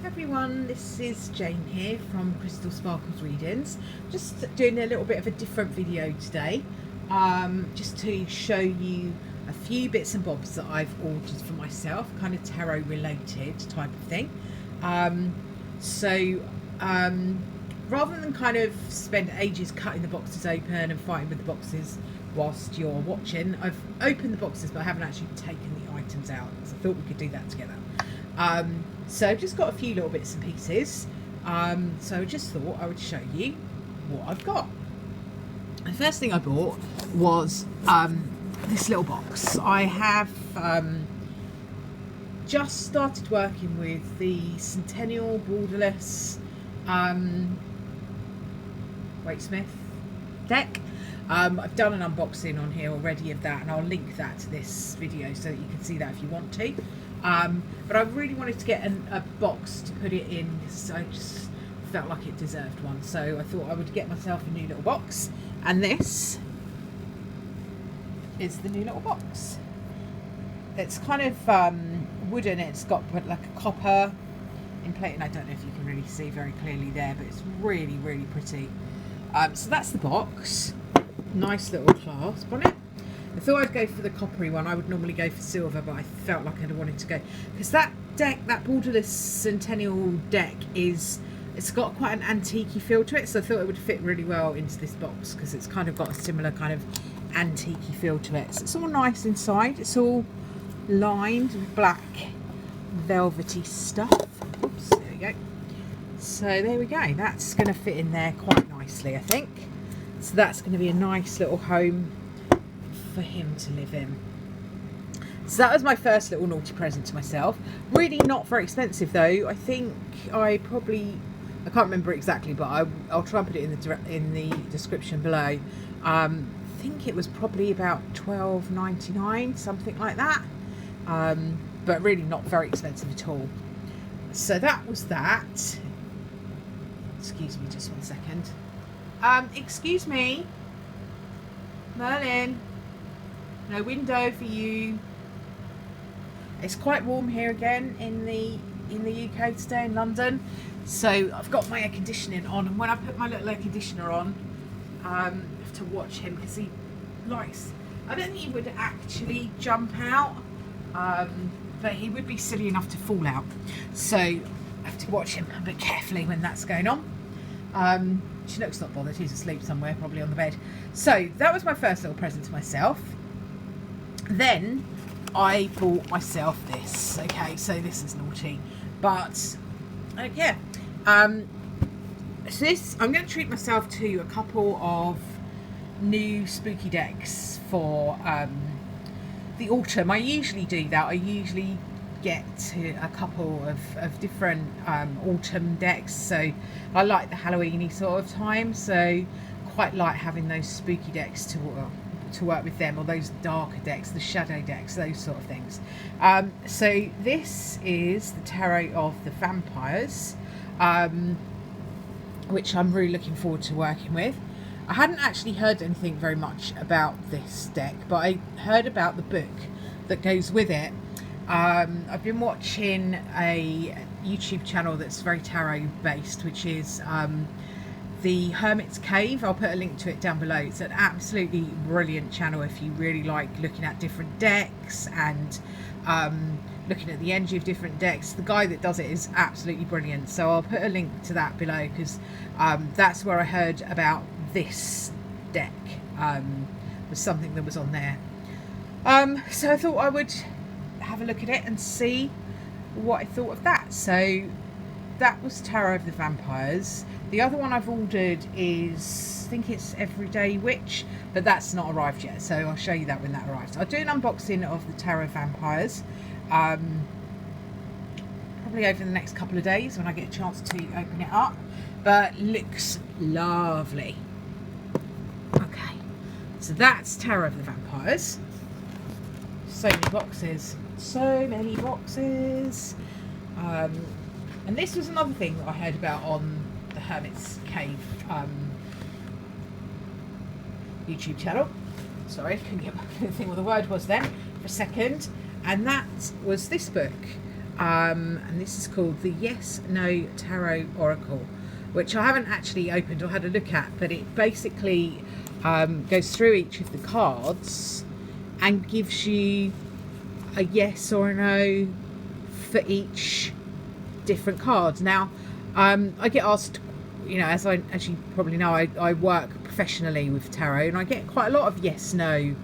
Everyone, this is Jane here from Crystal Sparkles Readings. Just doing a little bit of a different video today, just to show you a few bits and bobs that I've ordered for myself, kind of tarot related type of thing. Rather than kind of spend ages cutting the boxes open and fighting with the boxes whilst you're watching, I've opened the boxes but I haven't actually taken the items out, so I thought we could do that together. So I've just got a few little bits and pieces, so I just thought I would show you what I've got. The first thing I bought was this little box. I have just started working with the Centennial Borderless Waitesmith deck. I've done an unboxing on here already of that, and I'll link that to this video so that you can see that if you want to. But I really wanted to get a box to put it in, because I just felt like it deserved one. So I thought I would get myself a new little box, and this is the new little box. It's kind of wooden. It's got like a copper in plate, and I don't know if you can really see very clearly there, but it's really, really pretty. So that's the box. Nice little clasp on it. I thought I'd go for the coppery one. I would normally go for silver, but I felt like I wanted to go, because that deck, that Borderless Centennial deck, it's got quite an antique-y feel to it, so I thought it would fit really well into this box, because it's kind of got a similar kind of antique-y feel to it. So it's all nice inside. It's all lined with black velvety stuff. Oops, there we go. So there we go. That's going to fit in there quite nicely, I think. So that's going to be a nice little home for him to live in. So that was my first little naughty present to myself. Really not very expensive though. I think I can't remember exactly, but I'll try and put it in the description below. I think it was probably about $12.99, something like that. But really not very expensive at all. So that was that. Excuse me just one second. Excuse me, Merlin, no window for you. It's quite warm here again in the UK today, in London, so I've got my air conditioning on, and when I put my little air conditioner on, I have to watch him, because he likes, I don't think he would actually jump out, but he would be silly enough to fall out, so I have to watch him a bit carefully when that's going on. She looks not bothered. He's asleep somewhere, probably on the bed. So that was my first little present to myself. Then I bought myself this. Okay, so this is naughty, but yeah. So this, I'm going to treat myself to a couple of new spooky decks for the autumn. I usually do that. I usually get to a couple of different autumn decks, so I like the Halloweeny sort of time, so quite like having those spooky decks to work with them, or those darker decks, the shadow decks, those sort of things. So this is the Tarot of the Vampires, which I'm really looking forward to working with. I hadn't actually heard anything very much about this deck, but I heard about the book that goes with it. I've been watching a YouTube channel that's very tarot based, which is the Hermits Cave. I'll put a link to it down below. It's an absolutely brilliant channel if you really like looking at different decks and looking at the energy of different decks. The guy that does it is absolutely brilliant, so I'll put a link to that below, because that's where I heard about this deck. Was something that was on there, so I thought I would have a look at it and see what I thought of that. So that was Tarot of the Vampires. The other one I've ordered is, I think it's Everyday Witch, but that's not arrived yet, so I'll show you that when that arrives. I'll do an unboxing of the Tarot of Vampires probably over the next couple of days when I get a chance to open it up, but looks lovely. Okay, so that's Tarot of the Vampires. So many boxes. So many boxes. And this was another thing that I heard about on the Hermits Cave YouTube channel. Sorry, couldn't get back to the thing what the word was then for a second. And that was this book. and this is called the Yes No Tarot Oracle, which I haven't actually opened or had a look at, but it basically goes through each of the cards and gives you a yes or a no for each different card. Now, I get asked, you know, as you probably know, I work professionally with tarot, and I get quite a lot of yes/no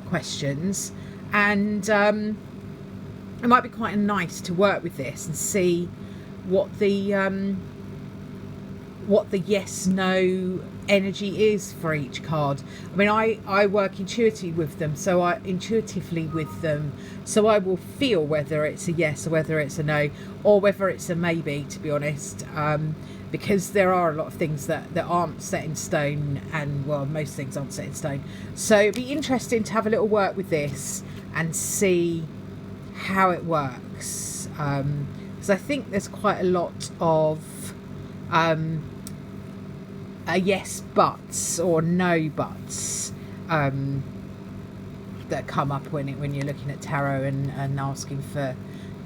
questions, and it might be quite nice to work with this and see what the yes/no energy is for each card. I mean, I work intuitively with them, so I will feel whether it's a yes or whether it's a no, or whether it's a maybe, to be honest, because there are a lot of things that aren't set in stone, and well, most things aren't set in stone. So it'd be interesting to have a little work with this and see how it works, because I think there's quite a lot of yes buts or no buts that come up when you're looking at tarot and asking for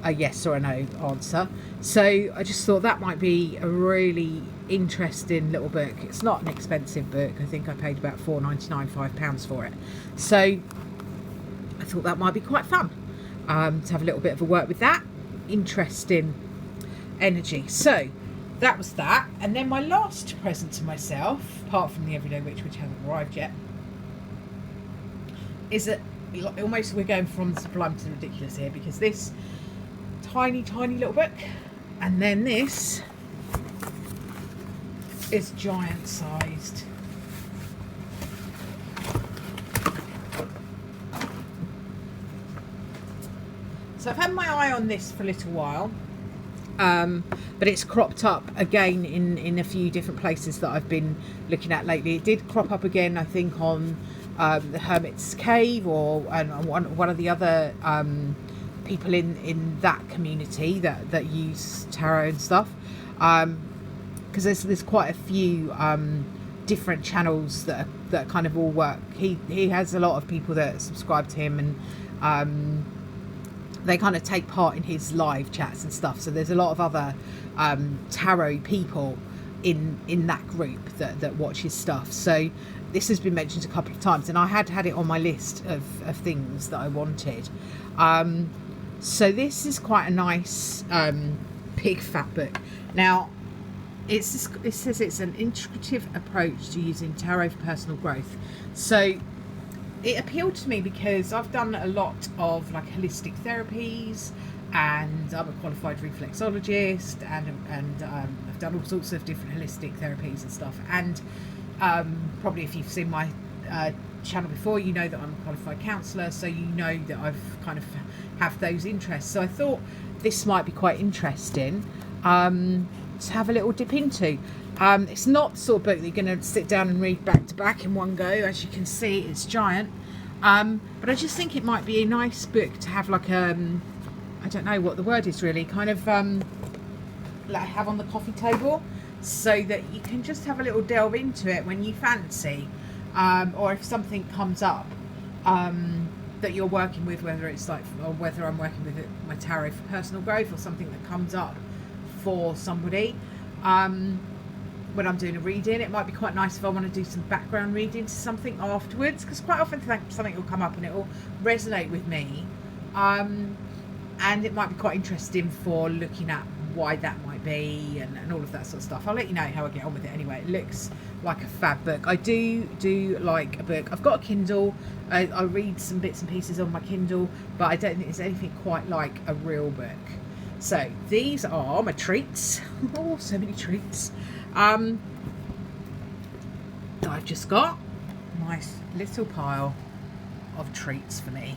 a yes or a no answer. So I just thought that might be a really interesting little book. It's not an expensive book. I think I paid about £4.99, £5 for it. So I thought that might be quite fun to have a little bit of a work with that. Interesting energy. So that was that. And then my last present to myself, apart from the Everyday Witch, which hasn't arrived yet, is that almost we're going from the sublime to the ridiculous here, because this tiny little book, and then this is giant sized. So I've had my eye on this for a little while, but it's cropped up again in a few different places that I've been looking at lately. It did crop up again, I think, on the Hermits Cave, or one of the other people in that community that use tarot and stuff, because there's quite a few different channels that kind of all work. He has a lot of people that subscribe to him, and they kind of take part in his live chats and stuff. So there's a lot of other tarot people in that group that watch his stuff. So this has been mentioned a couple of times, and I had it on my list of things that I wanted. So this is quite a nice big fat book. Now it says it's an integrative approach to using tarot for personal growth. So it appealed to me because I've done a lot of like holistic therapies, and I'm a qualified reflexologist, and I've done all sorts of different holistic therapies and stuff. And probably if you've seen my channel before, you know that I'm a qualified counsellor, so you know that I've kind of have those interests. So I thought this might be quite interesting to have a little dip into. It's not the sort of book that you're going to sit down and read back to back in one go. As you can see, it's giant, but I just think it might be a nice book to have, like I don't know what the word is really, kind of like have on the coffee table, so that you can just have a little delve into it when you fancy, or if something comes up that you're working with, whether it's like, or whether I'm working with my tarot for personal growth, or something that comes up for somebody when I'm doing a reading. It might be quite nice if I want to do some background reading to something afterwards, because quite often something will come up and it will resonate with me, and it might be quite interesting for looking at why that might be, and all of that sort of stuff. I'll let you know how I get on with it anyway. It looks like a fab book. I do like a book. I've got a Kindle. I read some bits and pieces on my Kindle, but I don't think there's anything quite like a real book. So these are my treats. Oh, so many treats. That I've just got. Nice little pile of treats for me.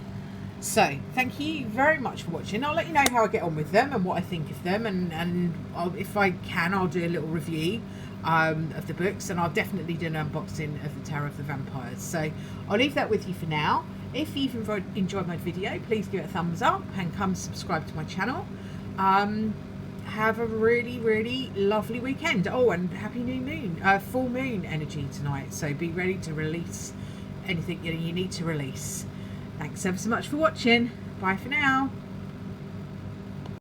So thank you very much for watching. I'll let you know how I get on with them and what I think of them, and if I can, I'll do a little review of the books, and I'll definitely do an unboxing of the Tarot of the Vampires. So I'll leave that with you for now. If you've enjoyed my video, please give it a thumbs up and come subscribe to my channel. Have a really lovely weekend. Oh, and happy new moon, full moon energy tonight, so be ready to release anything you need to release. Thanks ever so much for watching. Bye for now.